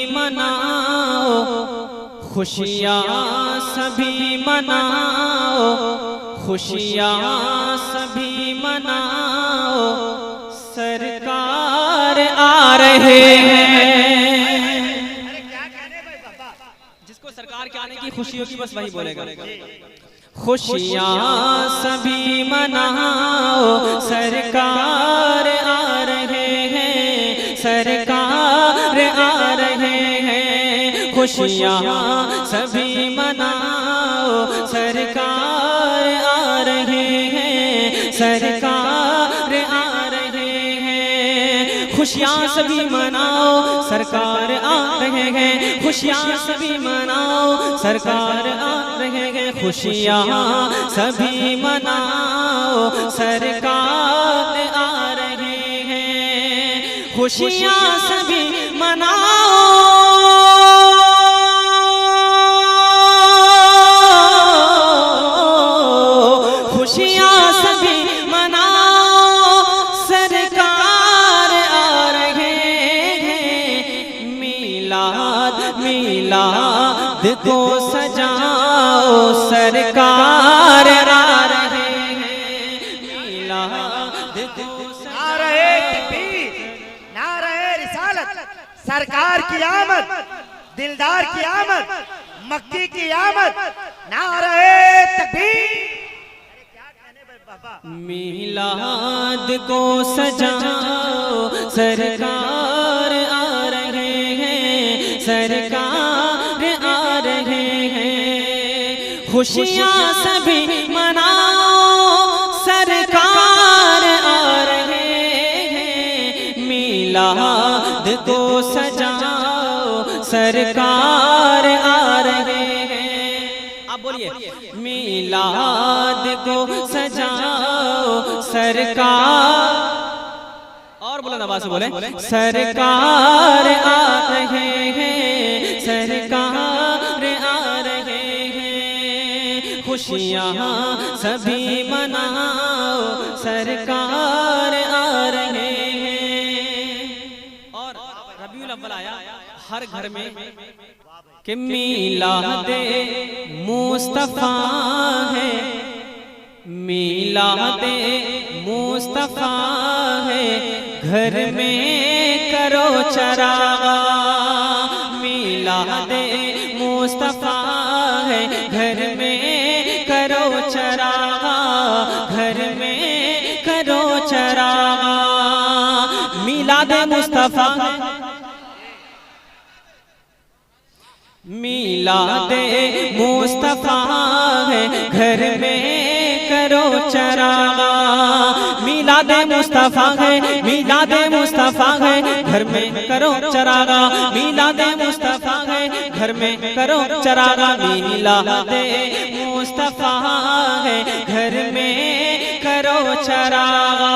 मनाओ, खुशियाँ सभी मनाओ, खुशियाँ सभी मनाओ, सरकार आ रहे हैं। जिसको सरकार के आने की खुशी होगी बस वही बोलेगा। खुशियाँ सभी मनाओ, सरकार आ रहे हैं, सरकार आ रहे हैं। खुशियाँ सभी मनाओ, सरकार आ रहे हैं, सरकार आ रहे हैं। खुशियाँ सभी मनाओ, सरकार आ रहे हैं, खुशियाँ सभी मनाओ, सरकार आ रहे हैं। खुशियाँ सभी मनाओ, सरकार आ रहे हैं, खुशियाँ सभी मनाओ, खुशियाँ सभी मनाओ, सरकार आ रहे हैं। मीलाद मीलाद को सजाओ, सरकार आ रहे हैं। मीलाद को नारे तकबीर, नारे रिसालत, सरकार की आमद, दिलदार की आमद, मक्की की आमद, नारे तकबीर। मीलाद को सजाओ, सरकार आ रहे हैं, सरकार आ रहे हैं। खुशियाँ सभी मनाओ, सरकार आ रहे हैं। मीलाद को सजाओ, सरकार आ रहे हैं। आप बोलिए, मीलाद को सजाओ, सरकार, और बोलो ना आवाज़ से बोले, सरकार आ रहे हैं, सरकार आ रहे हैं। खुशियाँ सभी मनाओ, सरकार आ रहे हैं। और रबीउल अव्वल आया हर घर में कि मीलादे मुस्तफा है, मीलादे मुस्तफा है, घर में करो चरागा। मीलादे मुस्तफा है, घर में करो चरागा, घर में करो चरागा। मीलादे मुस्तफा, मीलादे मुस्तफा है, घर में करो चरागा। मीलादे मुस्तफा है, मीलादे मुस्तफा है, घर में करो चरागा। मीलादे मुस्तफा है, घर में करो चरागा। मीलादे मुस्तफा है, घर में करो चरागा।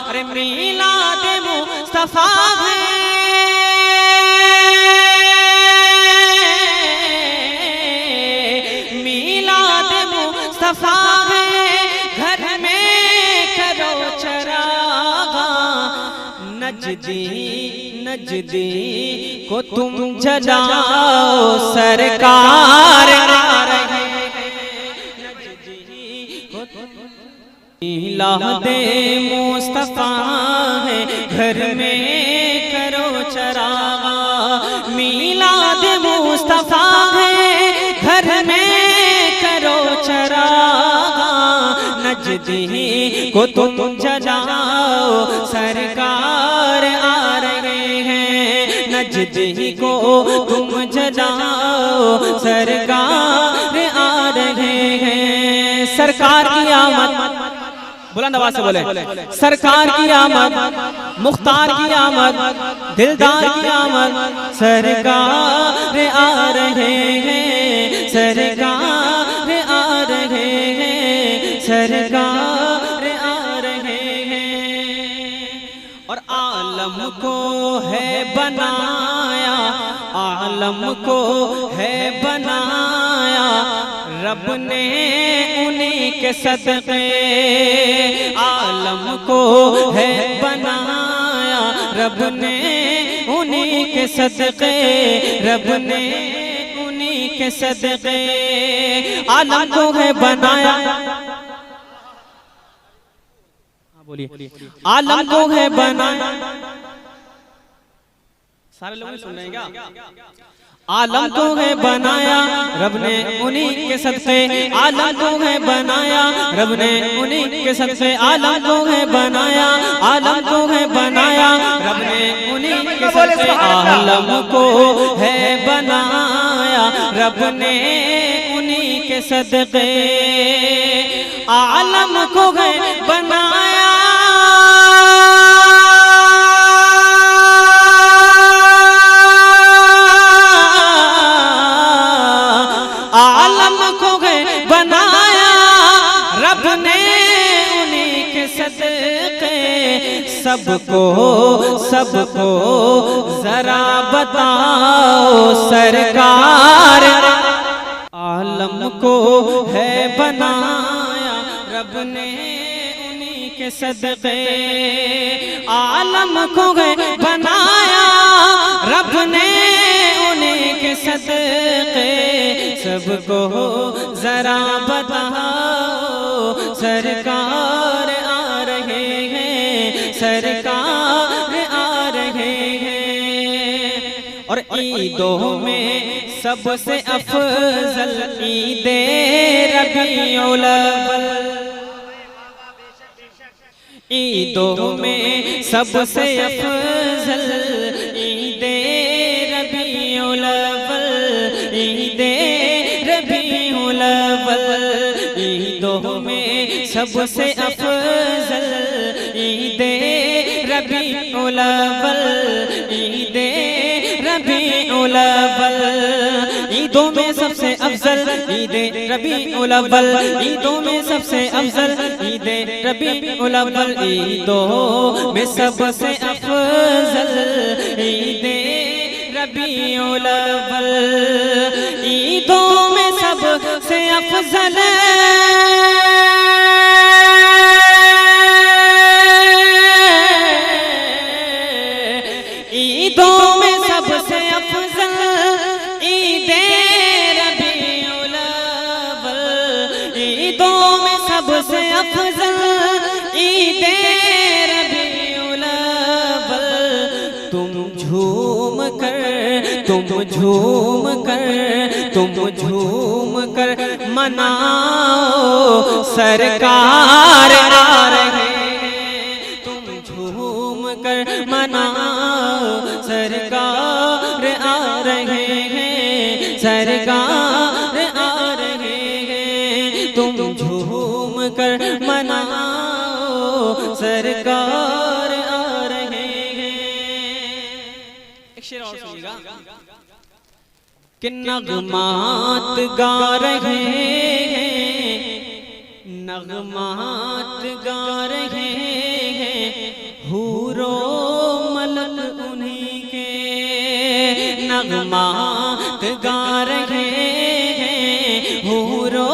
अरे मीलादे मुस्तफा है, मुस्तफा है, घर में करो चरागा। नजदी नजदी को तुम जलाओ, सरकार आ रहे हैं। नजदी को मीलादे मुस्तफा है, घर में करो चरागा। मीलादे मुस्तफा है, घर में करो चरागा। नजदी को तुम जलाओ, सरकार आ रहे हैं। नजदी को तुम जलाओ, सरकार आ रहे हैं। सरकार की आमद, बुलंद आवाज से बोले, सरकार की आमद, मुख्तार की आमद, दिलदार की आमद, सरकार आ रहे हैं, सरकार आ रहे हैं, सरकार आ रहे हैं। और आलम को है बनाया, आलम को है बनाया रब ने उन्हीं के सदक़े। आलम को है बनाया रब ने उन्हीं के के सदक़े, रब ने उन्हीं के सदक़े आलम को है बनाया। बोलिए, आलम को है बनाया। सारे लोग सुन रहे हैं क्या? आलम को है बनाया रब ने उन्हीं के सदक़े, आलम को है बनाया रब ने उन्हीं के सदक़े, आलम को है बनाया, आलम को है बनाया रब ने उन्हीं के सदक़े, आलम को है बनाया रब ने उन्हीं के सदक़े, आलम को है बनाया सबको जरा बताओ सरकार, आलम को है बनाया रब ने उन्हीं के सदक़े, आलम को है बनाया रब ने उन्हीं के सदक़े, सबको जरा बताओ सरकार आ रहे हैं, सरकार आ रहे हैं। और ईदों में सबसे अफजल ईदे रबीउल अव्वल, ईदों में सबसे अफजल ईदे रबीउल अव्वल, ईदे रबीउल अव्वल, ईदों में सबसे अफजल ईदे रबीउल अव्वल, ईदे रबीउल अव्वल, ईदों में सबसे अफजल ईदे रबीउल अव्वल, ईदों में सबसे अफजल ईदे रबीउल अव्वल, ईदों में सबसे अफजल ईदे रबीउल अव्वल, ईदों में सबसे अफजल ईदों में सबसे अफजल ईदे रबीउल अव्वल, ईदों में सबसे अफजल ईदे रबीउल अव्वल, तुम झूम कर मनाओ सरकार आ रहे हैं, तुम झूम कर मनाओ सरकार आ रहे हैं, सरकार आ रहे हैं, तुम झूम कर मनाओ सरकार आ रहे हैं। एक शेर और सुनिएगा कि नगमात गा रहे हैं, नगमात गा रहे हैं हूरो मलक उन्हीं के, नगमात गा रहे हैं हूरो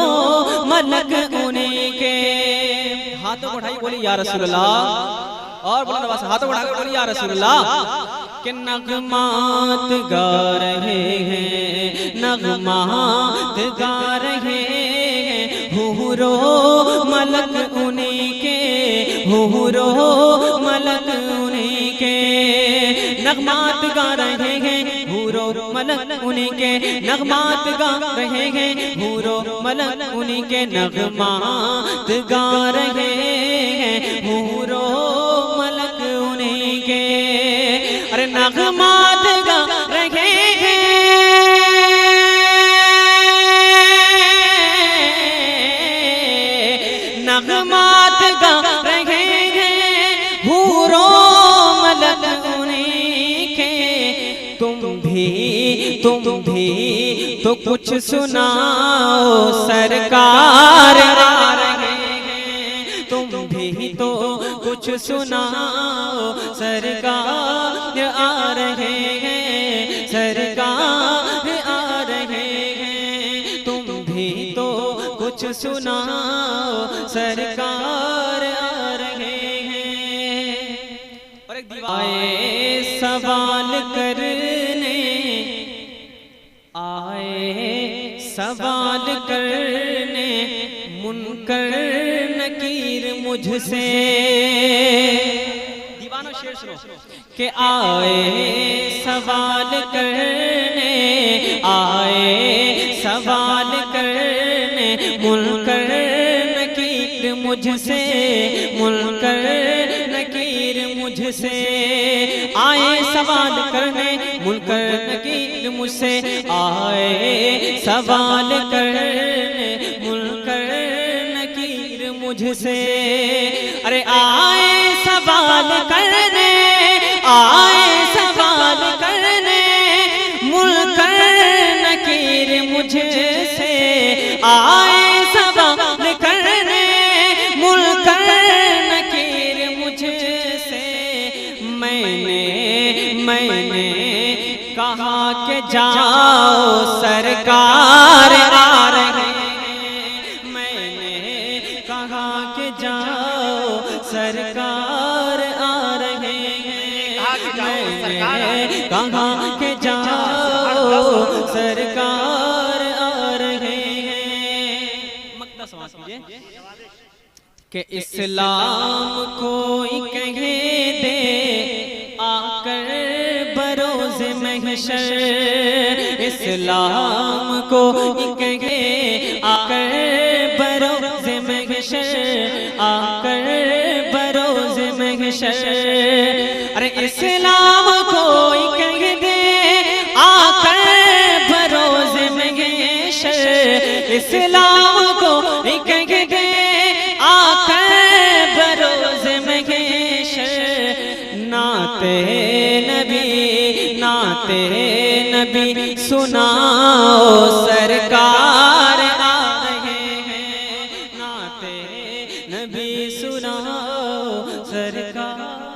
मलक उन्हीं के। हाथों बढ़ाई बोली या रसूल अल्लाह, और बोला नवाज हाथों बढ़ा कर बोली या रसूल अल्लाह, कि नगमात गा रहे हैं, नगमात गा रहे हैं हूरो मलक उन्हीं के, हूरो मलक उन्हीं के, नगमात गा रहे हैं हूरो मलक उन्हीं के, नगमात गा रहे हैं हूरो मलक उन्हीं के, नगमात गा रहे हैं हूरो मलक उन्हीं के, अरे नगमात गा रहे हैं, नगमात गा रहे हैं हूरो मलक उन्हीं के, तुम भी तो कुछ सुनाओ सरकार आ रहे हैं, तुम भी तो कुछ सुनाओ सरकार आ रहे हैं, सरकार आ रहे हैं, तुम भी तो कुछ सुनाओ सरकार आ रहे हैं। और एक दीवार सवाल कर सवाल करने मुनकर नकीर मुझसे, दीवानो शेर सुनो, कि आए सवाल करने, आए सवाल करने मुनकर नकीर मुझसे, मुनकर नकीर मुझसे, आए सवाल करने मुनकर नकीर मुझसे, आए सवाल करने मुनकर नकीर मुझसे। अरे आए सवाल करने, आए सवाल करने मुनकर नकीर मुझसे, आए सवाल करने मुनकर नकीर मुझसे। मैंने कहा कि जाओ सरकार आ रहे हैं, मैंने कहा कि जाओ सरकार आ रहे हैं, मैंने कहा कि जाओ सरकार आ रहे हैं। मक्ता समाज कीजिए कि इस्लाम कोई कहे दे आकर बरोज़े महशर, इस्लाम को कहे आकर बरोज़े महशर, आकर बरोज़े महशर। अरे इस्लाम को कहे दे आकर बरोज़े महशर, इस्लाम को कहे दे आकर बरोज़े महशर। नाते नबी सुनाओ सरकार आ रहे हैं, नाते नबी सुनाओ सरकार